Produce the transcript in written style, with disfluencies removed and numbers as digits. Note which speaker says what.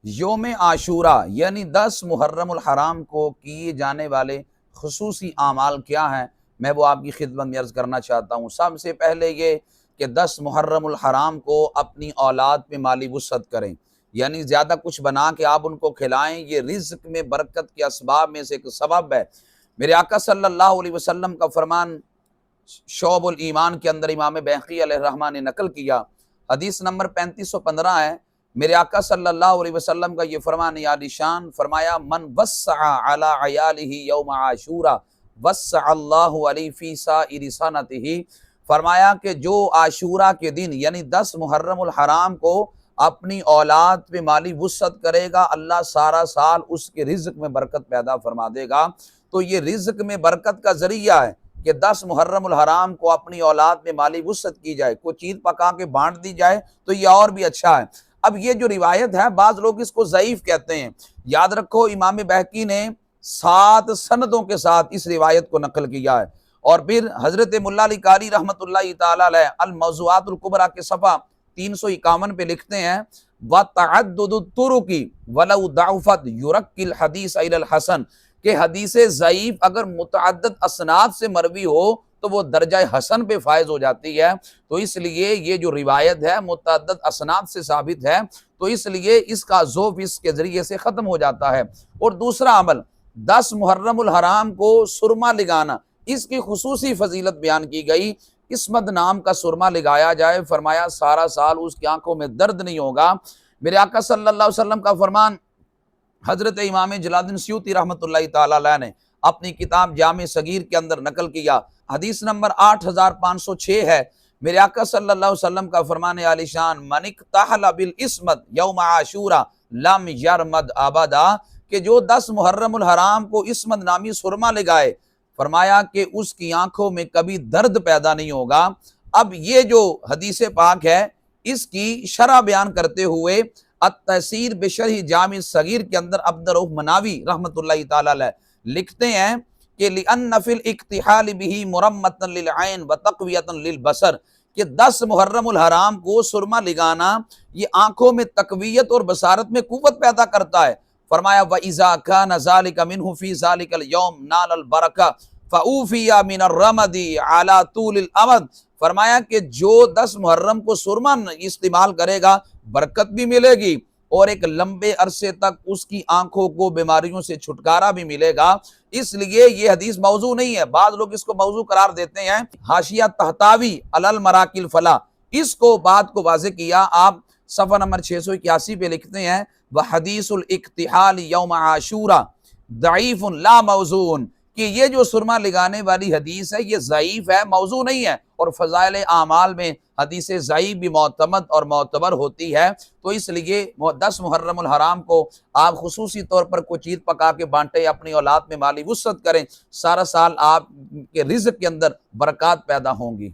Speaker 1: یوم عاشورہ یعنی 10 محرم الحرام کو کیے جانے والے خصوصی اعمال کیا ہیں، میں وہ آپ کی خدمت میں عرض کرنا چاہتا ہوں۔ سب سے پہلے یہ کہ 10 محرم الحرام کو اپنی اولاد پہ مالی وسعت کریں، یعنی زیادہ کچھ بنا کے آپ ان کو کھلائیں۔ یہ رزق میں برکت کے اسباب میں سے ایک سبب ہے۔ میرے آقا صلی اللہ علیہ وسلم کا فرمان شعب الایمان کے اندر امام بیہقی علیہ الرحمہ نے نقل کیا، حدیث نمبر 3515 ہے۔ میرے آقا صلی اللہ علیہ وسلم کا یہ فرمان عالی شان، فرمایا من وسع علی عیالہ یوم عاشورہ وسع اللہ علیہ فی سائر سنتہ، فرمایا کہ جو عاشورہ کے دن یعنی 10 محرم الحرام کو اپنی اولاد پہ مالی وسعت کرے گا، اللہ سارا سال اس کے رزق میں برکت پیدا فرما دے گا۔ تو یہ رزق میں برکت کا ذریعہ ہے کہ 10 محرم الحرام کو اپنی اولاد میں مالی وسعت کی جائے، کوئی چیز پکا کے بانٹ دی جائے تو یہ اور بھی اچھا ہے۔ اب یہ جو روایت ہے بعض لوگ اس کو ضعیف کہتے ہیں، یاد رکھو امام بیہقی نے 7 سندوں کے ساتھ اس روایت کو نقل کیا ہے۔ اور پھر حضرت ملا علی قاری رحمۃ اللہ تعالی علیہ الموضوعات الکبریٰ کے صفحہ 351 پہ لکھتے ہیں وَتَعَدُّدُ الطُّرُقِ وَلَوْ ضَعُفَتْ يُرَقِّ الْحَدِيثَ إِلَى الْحَسَنِ، کہ حدیث ضعیف اگر متعدد اسناد سے مروی ہو تو وہ درجہ حسن پہ فائز ہو جاتی ہے۔ تو اس لیے یہ جو روایت ہے متعدد اسناد سے ثابت ہے، تو اس لیے اس کا ذوف اس کے ذریعے سے ختم ہو جاتا ہے۔ اور دوسرا عمل 10 محرم الحرام کو سرما لگانا، اس کی خصوصی فضیلت بیان کی گئی۔ قسمت نام کا سرما لگایا جائے، فرمایا سارا سال اس کی آنکھوں میں درد نہیں ہوگا۔ میرے آقا صلی اللہ علیہ وسلم کا فرمان حضرت امام جلال الدین سیوطی رحمۃ اللہ تعالی علیہ نے اپنی کتاب جامع صغیر کے اندر نقل کیا، حدیث نمبر 8506 ہے۔ میرے آقا صلی اللہ علیہ وسلم کا فرمان عالی شان من اکتحل بالعصمت یوم عاشورہ لم یرمد ابدا، کہ جو 10 محرم الحرام کو عصمت نامی سرما لگائے، فرمایا کہ اس کی آنکھوں میں کبھی درد پیدا نہیں ہوگا۔ اب یہ جو حدیث پاک ہے اس کی شرح بیان کرتے ہوئے التحصیر بشرح جامع صغیر کے اندر عبد الرؤف مناوی رحمۃ اللہ تعالی علیہ لکھتے ہیں کہ لِأَنَّ فِي الْإِقْتِحَالِ بِهِ مُرَمَّةً لِلْعَيْنِ وَتَقْوِيَةً لِلْبَصَرِ، کہ 10 محرم الحرام کو سرما لگانا یہ آنکھوں میں تقویت اور بصارت میں قوت پیدا کرتا ہے۔ فرمایا وَإِذَا كَانَ ذَلِكَ مِنْهُ فِي ذَلِكَ الْيَوْمِ نَالَ الْبَرَكَةَ فَأُوفِيَ مِنَ الرَّمَدِ عَلَى طُولِ الْأَمَدِ، فرمایا کہ جو 10 محرم کو سرما استعمال کرے گا برکت بھی ملے گی اور ایک لمبے عرصے تک اس کی آنکھوں کو بیماریوں سے چھٹکارا بھی ملے گا۔ اس لیے یہ حدیث موضوع نہیں ہے، بعض لوگ اس کو موضوع قرار دیتے ہیں۔ حاشیہ طحطاوی علی المراقی الفلاح اس کو بات کو واضح کیا، آپ صفحہ نمبر 681 پہ لکھتے ہیں وحدیث الاقتحال یوم عاشورہ ضعیف لا موضوع، کہ یہ جو سرما لگانے والی حدیث ہے یہ ضعیف ہے، موضوع نہیں ہے، اور فضائل اعمال میں حدیث ضعیف بھی معتمد اور معتبر ہوتی ہے۔ تو اس لیے 10 محرم الحرام کو آپ خصوصی طور پر کوئی چیز پکا کے بانٹے، اپنی اولاد میں مالی وسعت کریں، سارا سال آپ کے رزق کے اندر برکات پیدا ہوں گی۔